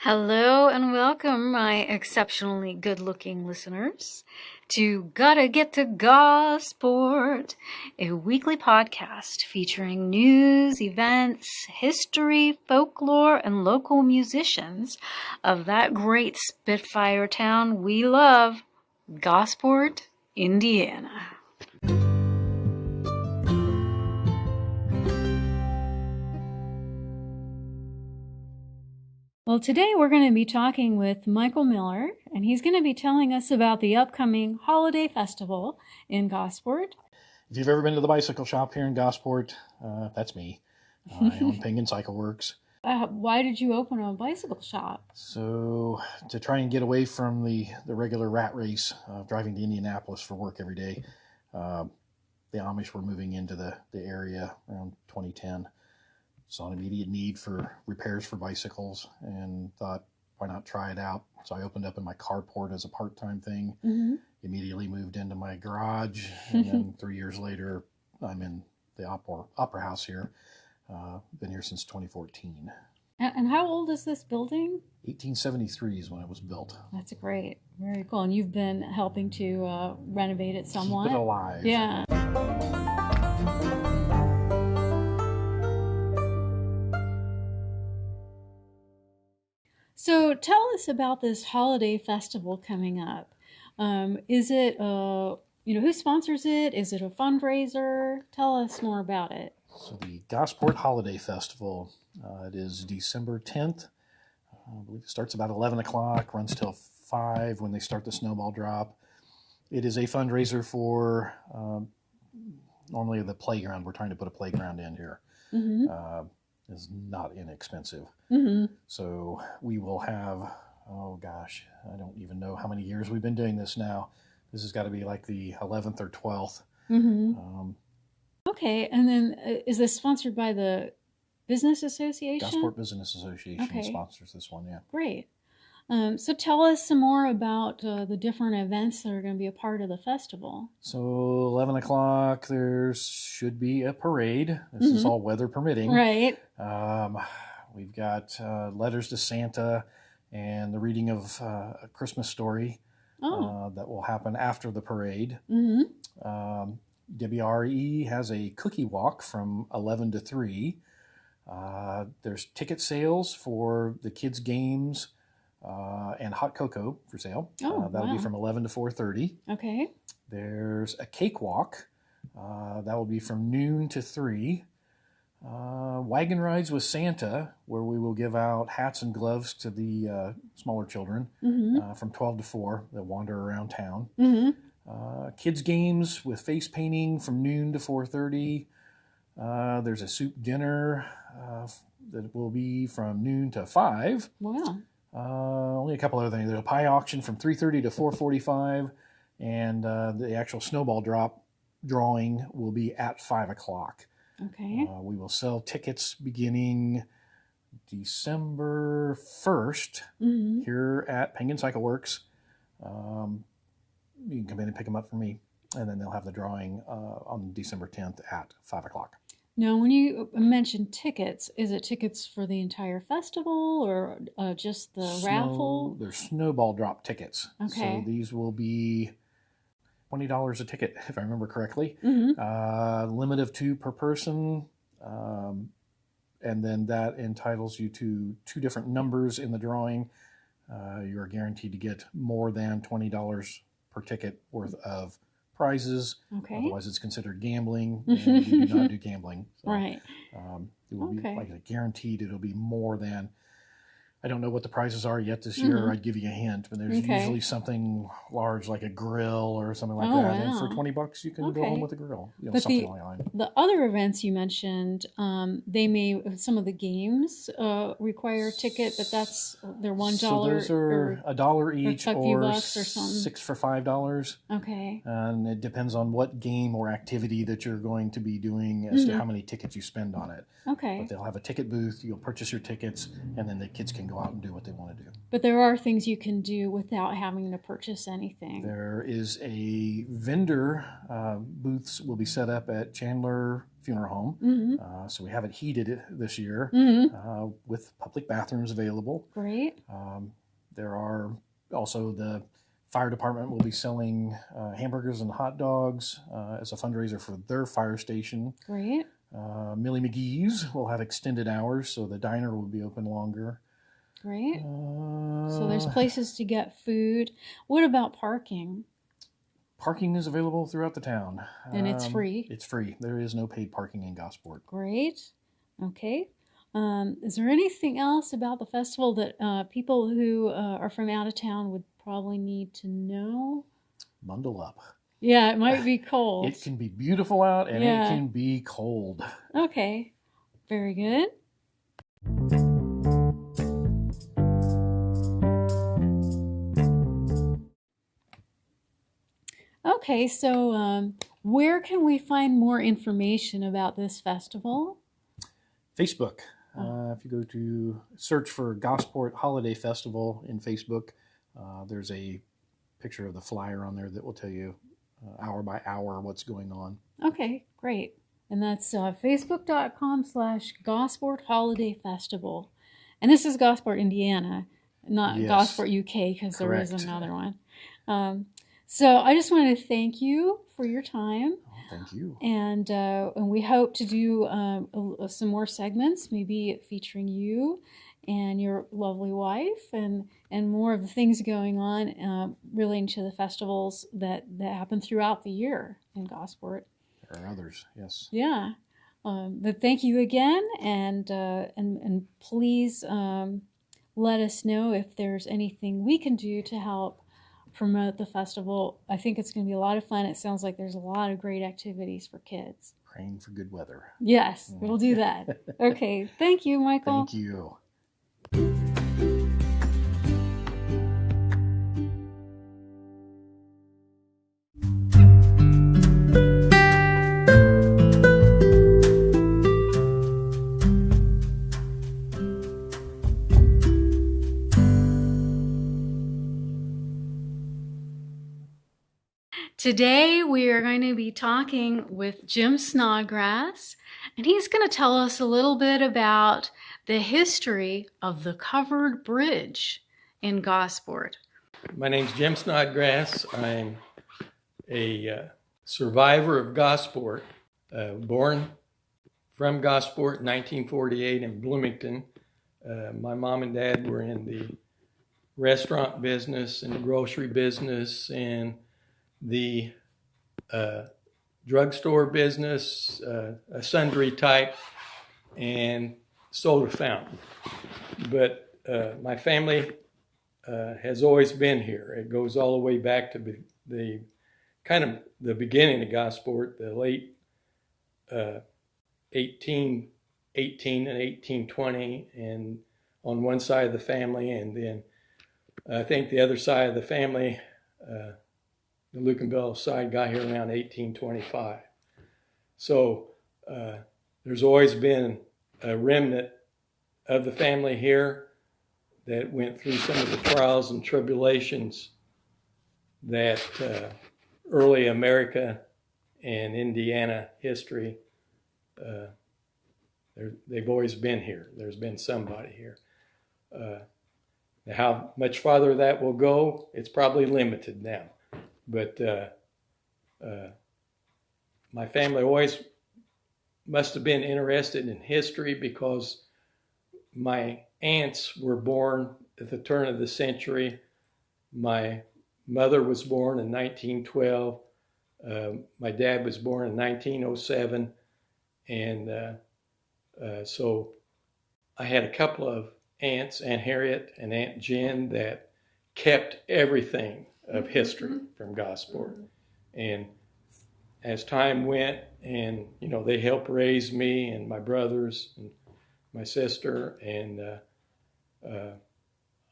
Hello and welcome, my exceptionally good-looking listeners, to Gotta Get to Gosport, a weekly podcast featuring news, events, history, folklore, and local musicians of that great Spitfire town we love, Gosport, Indiana. Well, today we're going to be talking with Michael Miller, and he's going to be telling us about the upcoming holiday festival in Gosport. If you've ever been to the bicycle shop here in Gosport, that's me. I own Penguin Cycle Works. Why did you open a bicycle shop? So to try and get away from the regular rat race of driving to Indianapolis for work every day, the Amish were moving into the area around 2010. Saw an immediate need for repairs for bicycles and thought, why not try it out? So I opened up in my carport as a part-time thing, immediately moved into my garage, and then 3 years later, I'm in the Opera House here. Been here since 2014. And how old is this building? 1873 is when it was built. That's great. Very cool. And you've been helping to renovate it somewhat? Keep it alive. Yeah. So tell us about this holiday festival coming up. Is it, who sponsors it? Is it a fundraiser? Tell us more about it. So the Gosport Holiday Festival, it is December 10th. I believe it starts about 11 o'clock, runs till 5 when they start the snowball drop. It is a fundraiser for normally the playground. We're trying to put a playground in here. Is not inexpensive. So we will have, I don't even know how many years we've been doing this now. This has got to be like the 11th or 12th. Okay, and then is this sponsored by the Business Association? Gosport Business Association sponsors this one, yeah. Great. So tell us some more about the different events that are going to be a part of the festival. So 11 o'clock, there should be a parade. This is all weather permitting. Right. We've got letters to Santa and the reading of a Christmas story that will happen after the parade. WRE has a cookie walk from 11 to 3. There's ticket sales for the kids' games and hot cocoa for sale. That'll be from 11 to 4:30. Okay. There's a cakewalk. That will be from noon to 3. Wagon rides with Santa, where we will give out hats and gloves to the smaller children from 12 to 4. They'll wander around town. Kids games with face painting from noon to 4:30. There's a soup dinner that will be from noon to 5. Wow. Only a couple other things. There's a pie auction from 3:30 to 4:45, and the actual snowball drawing will be at 5 o'clock. Okay. We will sell tickets beginning December 1st here at Penguin Cycle Works. You can come in and pick them up for me, and then they'll have the drawing on December 10th at 5 o'clock. Now, when you mentioned tickets, is it tickets for the entire festival or just the raffle? They're snowball drop tickets. Okay. So these will be $20 a ticket, if I remember correctly. Limit of 2 per person. And then that entitles you to 2 different numbers in the drawing. You are guaranteed to get more than $20 per ticket worth of prizes. Okay. Otherwise, it's considered gambling, and we do not do gambling. So, right. It will be like guaranteed. It'll be more than. I don't know what the prizes are yet this year. I'd give you a hint, but there's usually something large like a grill or something like that. Wow. And for $20, you can go home with a grill. But something along the line. The other events you mentioned, some of the games require a ticket, but they're $1. So those are $1 each, or a few bucks or 6 for $5. Okay. And it depends on what game or activity that you're going to be doing as to how many tickets you spend on it. Okay. But they'll have a ticket booth. You'll purchase your tickets, and then the kids can go out and do what they want to do. But there are things you can do without having to purchase anything. There is a vendor booths will be set up at Chandler funeral home. Mm-hmm. So we have it heated this year with public bathrooms available. Great. There are also the fire department will be selling hamburgers and hot dogs as a fundraiser for their fire station. Great. Millie McGee's will have extended hours, so the diner will be open longer. Great. So there's places to get food. What about parking? Parking is available throughout the town. And it's free? It's free. There is no paid parking in Gosport. Great. Okay. Is there anything else about the festival that people who are from out of town would probably need to know? Bundle up. Yeah, it might be cold. It can be beautiful out and it can be cold. Okay. Very good. Okay, so where can we find more information about this festival? Facebook. If you go to search for Gosport Holiday Festival in Facebook, there's a picture of the flyer on there that will tell you hour by hour what's going on. Okay, great. And that's facebook.com/Gosport Holiday Festival. And this is Gosport, Indiana, not Gosport, UK, because there is another one. So I just want to thank you for your time. Thank you. And we hope to do some more segments, maybe featuring you and your lovely wife, and more of the things going on relating to the festivals that happen throughout the year in Gosport. There are others, yes. Yeah. But thank you again, and please let us know if there's anything we can do to help promote the festival. I think it's going to be a lot of fun. It sounds like there's a lot of great activities for kids. Praying for good weather. Yes, we'll do that. Okay, thank you, Michael. Thank you. Today we are going to be talking with Jim Snodgrass, and he's going to tell us a little bit about the history of the covered bridge in Gosport. My name's Jim Snodgrass. I'm a survivor of Gosport, born from Gosport in 1948 in Bloomington. My mom and dad were in the restaurant business and the grocery business and the drugstore business, a sundry type, and soda fountain. But my family has always been here. It goes all the way back to the kind of the beginning of Gosport, the late 1818 and 1820, and on one side of the family, and then I think the other side of the family, the Lucanville side, got here around 1825. So there's always been a remnant of the family here that went through some of the trials and tribulations that early America and Indiana history, they've always been here. There's been somebody here. How much farther that will go, it's probably limited now. But my family always must have been interested in history because my aunts were born at the turn of the century. My mother was born in 1912. My dad was born in 1907. And so I had a couple of aunts, Aunt Harriet and Aunt Jen, that kept everything of history from Gosport. And as time went, and they helped raise me and my brothers and my sister, and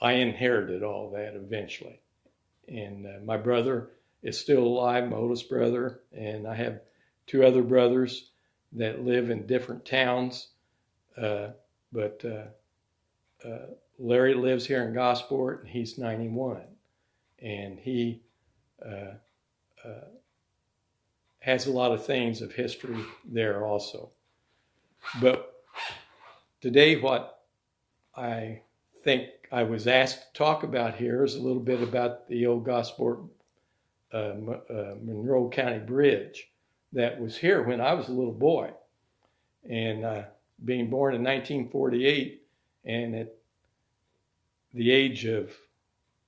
I inherited all that eventually. And my brother is still alive, my oldest brother, and I have two other brothers that live in different towns. But Larry lives here in Gosport, and he's 91. And he has a lot of things of history there also. But today, what I think I was asked to talk about here is a little bit about the old Gosport Monroe County Bridge that was here when I was a little boy. And being born in 1948, and at the age of,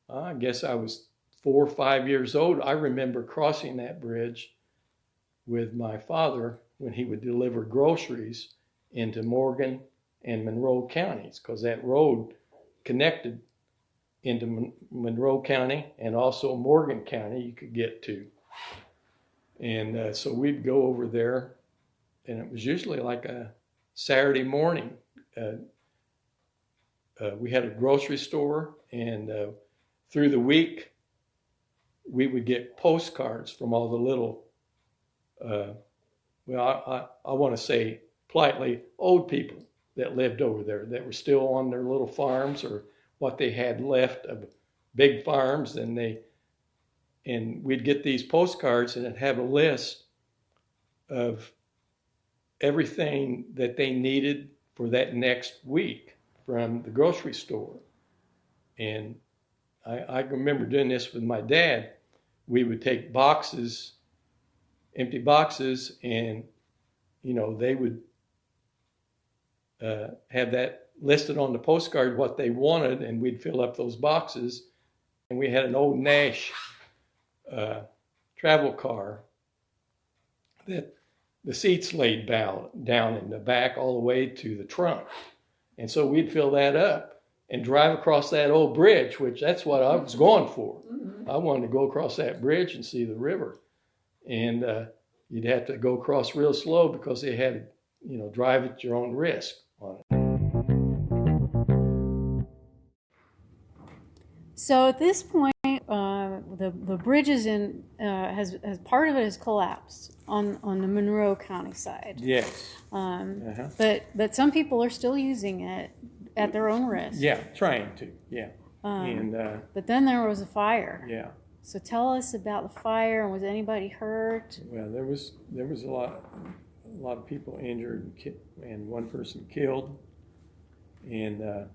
I guess I was 4 or 5 years old, I remember crossing that bridge with my father when he would deliver groceries into Morgan and Monroe counties, because that road connected into Monroe County and also Morgan County you could get to. And so we'd go over there, and it was usually like a Saturday morning. We had a grocery store, and through the week, we would get postcards from all the little, I want to say politely, old people that lived over there that were still on their little farms or what they had left of big farms. And we'd get these postcards, and it'd have a list of everything that they needed for that next week from the grocery store. And I remember doing this with my dad. We would take boxes, empty boxes, and they would have that listed on the postcard what they wanted, and we'd fill up those boxes. And we had an old Nash travel car that the seats laid down in the back all the way to the trunk. And so we'd fill that up and drive across that old bridge, which that's what I was going for. Mm-hmm. I wanted to go across that bridge and see the river. And you'd have to go across real slow because they had to, drive at your own risk on it. So at this point, the bridge is in has part of it has collapsed on the Monroe County side. Yes. But some people are still using it at their own risk. Yeah, trying to. Yeah. But then there was a fire. Yeah. So tell us about the fire, and was anybody hurt? Well, there was a lot of people injured and one person killed, and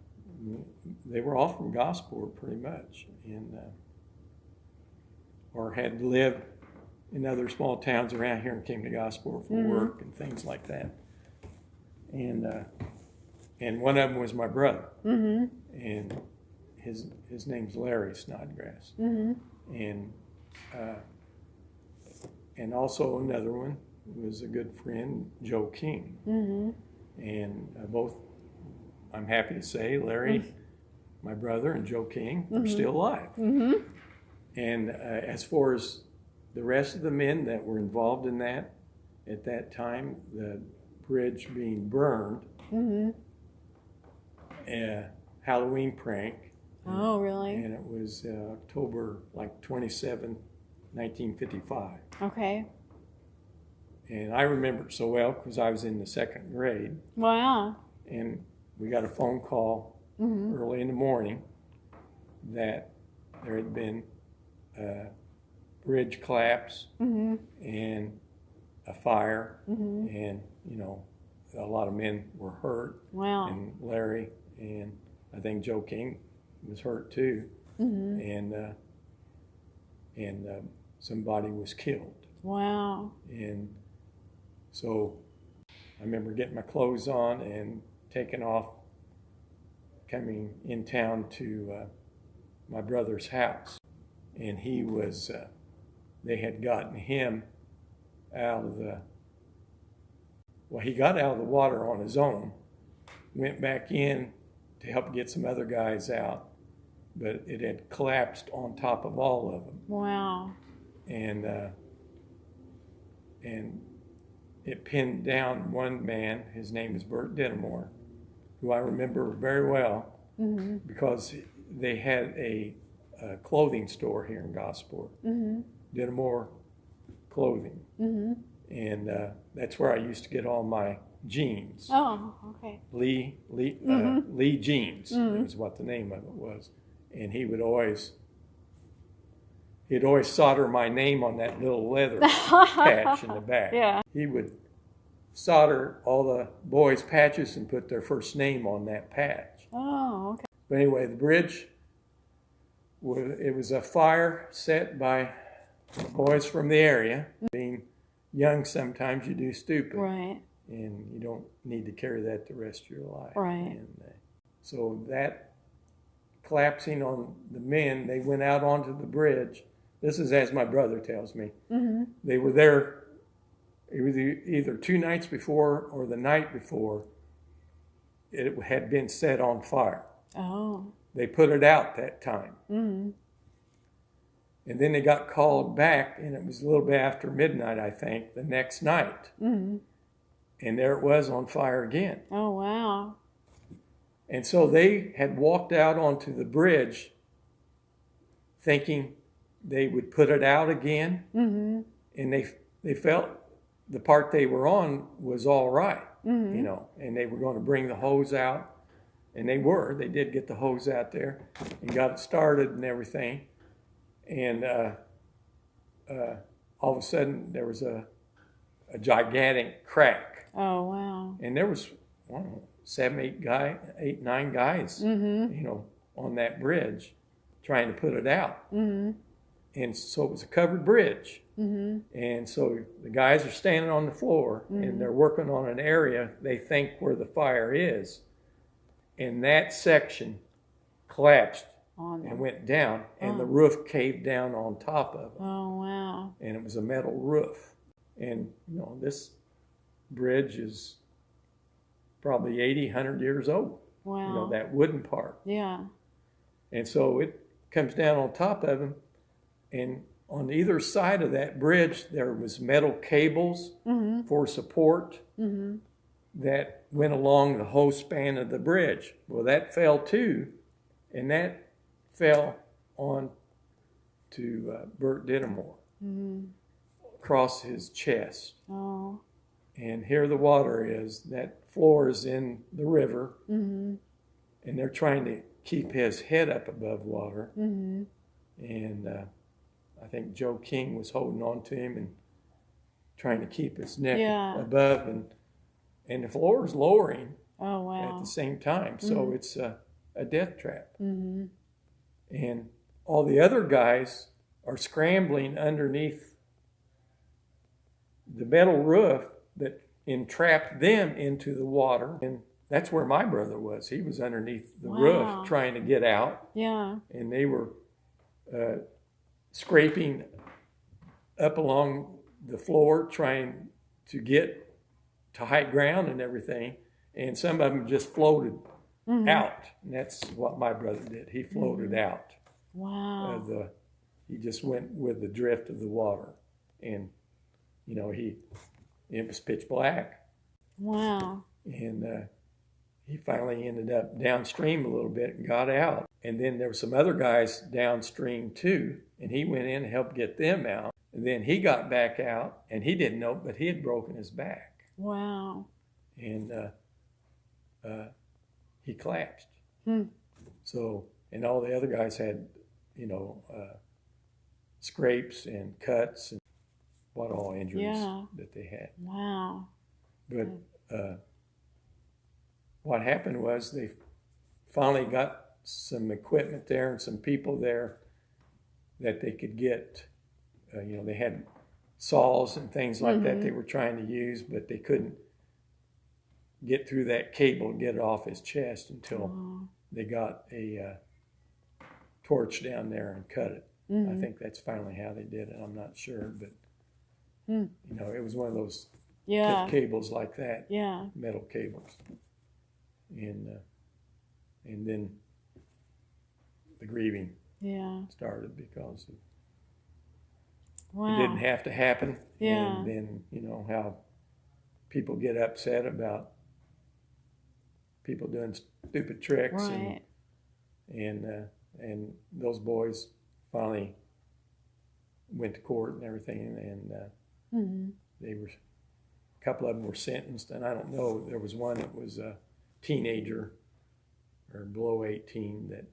they were all from Gosport pretty much, and or had lived in other small towns around here and came to Gosport for work and things like that. And one of them was my brother, and his name's Larry Snodgrass, and also another one was a good friend, Joe King, and both, I'm happy to say, Larry, my brother, and Joe King are still alive. And as far as the rest of the men that were involved in that, at that time, the bridge being burned, a Halloween prank. Oh, really? And it was October 27, 1955. Okay. And I remember it so well because I was in the second grade. Wow. And we got a phone call early in the morning that there had been a bridge collapse and a fire, and a lot of men were hurt. Wow. And Larry and I think Joe King was hurt too, and somebody was killed. Wow. And so I remember getting my clothes on and taking off, coming in town to my brother's house. And he was, they had gotten him out of he got out of the water on his own, went back in to help get some other guys out, but it had collapsed on top of all of them. Wow. And it pinned down one man. His name is Bert Dittemore, who I remember very well because they had a clothing store here in Gosport, Dittemore Clothing, and that's where I used to get all my jeans. Oh, okay. Lee jeans is what the name of it was, and he would always he'd always solder my name on that little leather patch in the back. Yeah. He would solder all the boys' patches and put their first name on that patch. Oh, okay. But anyway, the bridge, it was a fire set by boys from the area. Being young, sometimes you do stupid. Right. And you don't need to carry that the rest of your life. Right. And so that collapsing on the men, they went out onto the bridge. This is as my brother tells me. Mm-hmm. They were there, it was either 2 nights before or the night before it had been set on fire. Oh. They put it out that time. Mm-hmm. And then they got called back, and it was a little bit after midnight, I think, the next night. Mm-hmm. And there it was on fire again. Oh, wow. And so they had walked out onto the bridge thinking they would put it out again. Mm-hmm. And they felt the part they were on was all right, Mm-hmm. you know, and they were going to bring the hose out. And they did get the hose out there and got it started and everything. And all of a sudden there was a gigantic crack. Oh, wow. And there was, I don't know, 8, 9 guys, Mm-hmm. you know, on that bridge trying to put it out. Mm-hmm. And so it was a covered bridge. Mm-hmm. And so the guys are standing on the floor and they're working on an area they think where the fire is. And that section collapsed and went down, and the roof caved down on top of it. Oh, wow. And it was a metal roof. And, you know, this bridge is probably 80, 100 years old. Wow. You know, that wooden part. Yeah. And so it comes down on top of him, and on either side of that bridge there was metal cables Mm-hmm. for support Mm-hmm. that went along the whole span of the bridge. Well, that fell too, and that fell on to Bert Dittemore Mm-hmm. across his chest. Oh. And here the water is. That floor is in the river, Mm-hmm. and they're trying to keep his head up above water. Mm-hmm. And I think Joe King was holding on to him and trying to keep his neck above, and the floor is lowering Oh, wow. at the same time. So it's a death trap. Mm-hmm. And all the other guys are scrambling underneath the metal roof that entrapped them into the water. And that's where my brother was. He was underneath the roof trying to get out. Yeah. And they were scraping up along the floor trying to get to high ground and everything. And some of them just floated out. And that's what my brother did. He floated out. Wow. He just went with the drift of the water. And, you know, it was pitch black. Wow. And he finally ended up downstream a little bit and got out. And then there were some other guys downstream too. And he went in and helped get them out. And then he got back out, and he didn't know, but he had broken his back. Wow. And he collapsed. Hmm. So, and all the other guys had, you know, scrapes and cuts and what all injuries that they had. Wow. But what happened was they finally got some equipment there and some people there that they could get. You know, they had saws and things like that they were trying to use, but they couldn't get through that cable and get it off his chest until they got a torch down there and cut it. I think that's finally how they did it. I'm not sure, but you know, it was one of those cables like that, metal cables, and then the grieving started because it didn't have to happen. And then, you know, how people get upset about people doing stupid tricks, and those boys finally went to court and everything, and they were, a couple of them were sentenced, and I don't know, there was one that was a teenager or below 18 that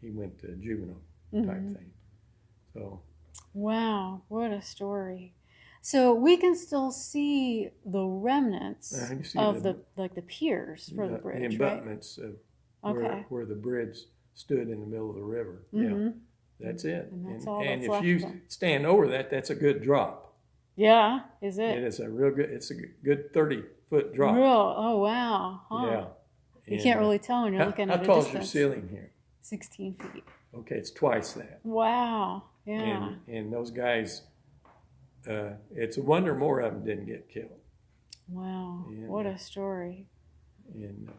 he went to juvenile type thing. So, wow, what a story. So we can still see the remnants you see of the piers for the bridge, the embankments of Okay. where the bridge stood in the middle of the river. Mm-hmm. Yeah, that's it. And that's all and that's if left you of them. stand over that, that's a good drop. Yeah, is it? It is a real good. It's a good 30-foot drop. Real? Oh, wow. Huh. Yeah. You And, can't really tell when you're looking how at a tall is distance. your ceiling here? 16 feet. Okay, it's twice that. Wow. Yeah. And those guys, it's a wonder more of them didn't get killed. Wow. And, what a story. And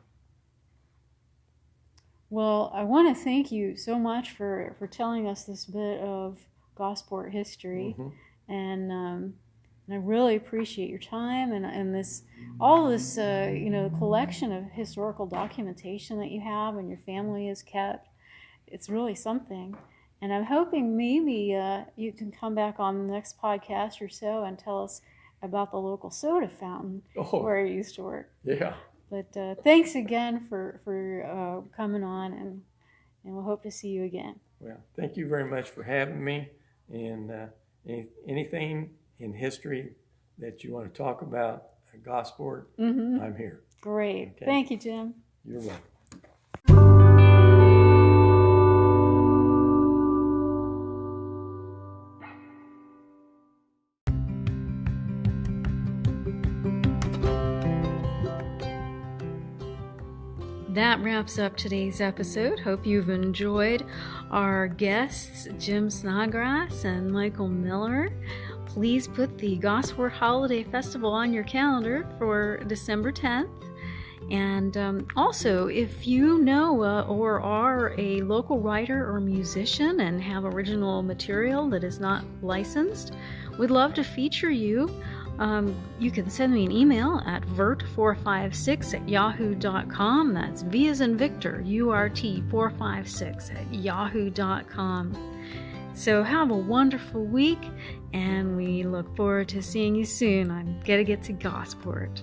Well, I want to thank you so much for telling us this bit of Gosport history, and I really appreciate your time and this all this collection of historical documentation that you have and your family has kept. It's really something, and I'm hoping maybe you can come back on the next podcast or so and tell us about the local soda fountain where you used to work. Yeah. But thanks again for coming on, and we'll hope to see you again. Well, thank you very much for having me. And anything in history that you want to talk about at Gosport, I'm here. Great. Okay. Thank you, Jim. You're welcome. That wraps up today's episode. Hope you've enjoyed our guests, Jim Snodgrass and Michael Miller. Please put the Gosport Holiday Festival on your calendar for December 10th. And also, if you know or are a local writer or musician and have original material that is not licensed, we'd love to feature you. You can send me an email at vert456@yahoo.com. That's V as in Victor, URT456@yahoo.com. So have a wonderful week, and we look forward to seeing you soon. I'm gonna get to Gosport.